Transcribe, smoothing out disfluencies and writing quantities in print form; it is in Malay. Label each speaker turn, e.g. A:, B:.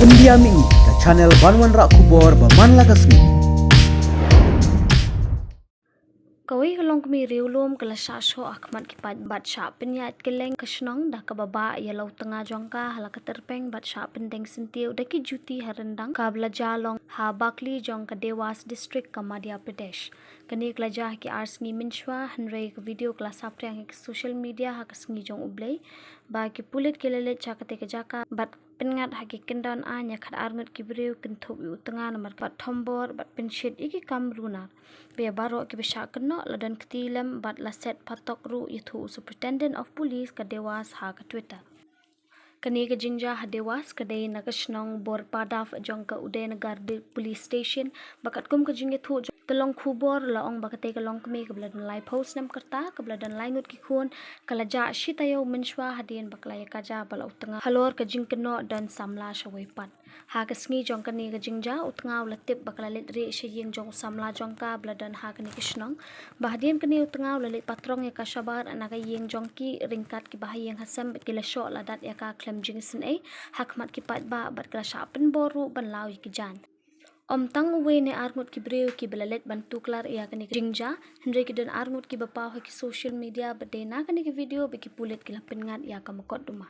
A: India mi ka channel Banwan Rak Kubor Baman Lagasmi.
B: Kawei Longkmie riulum kala Shah akmat kipat bat Shah penyat keleng kesnong dah Kaba ya lau Tnga jongka hala ke Tyrpeng bat Shah pendeng sentiu daki juti harendang ka belajar long ha bakli jong ke Dewas district ke Madhya Pradesh. Kini kelajah ki ars ngi minshwa henrei ke video kelas sapriang ke social media ha kesngi jong ublei ba ki pulit kelelet cha kate ke jaka bat pengat haki kendan anya khat arngut kibriu kentup yu Tnga nomor bat Thombor bat penshit iki kamruna be baro ki besha keno ladan ketilam bat laset patok ru itu superintendent of police ke Dewas ha ke Twitter. Kini ke jinja ha Dewas ke dei nakasnong bor padaf jong ke uday negar police station bakat kum ke jinge thu telong kubor laong bakate ke Longkmie ke beladan lai post nam kerta ke beladan lai ngut ki khun kalaja shitayo menshwa hadien baklaya kaja balau Tnga halor ke jing keno dan samla shawai pat ha ke sngi jong kini ke jingja utnga ulatip baklalit ri shiying jong samla jong ka beladan ha kini kisnong bahadien kini utnga ulalit patrong ya ka shabar anaka ying jong ki ringkat ki bahayeng hasam kila shok ladat ya ka klem jing sin hakmat ki pat ba bat kala shapen boru ban lau ki jan Om tang we ne arngut ki breu ki belalet bantu klar ia kani jingja henry ki dan arngut ki bapau ki social media badena kani ki video beki pulit ki lapen ngat ia ka makot rumah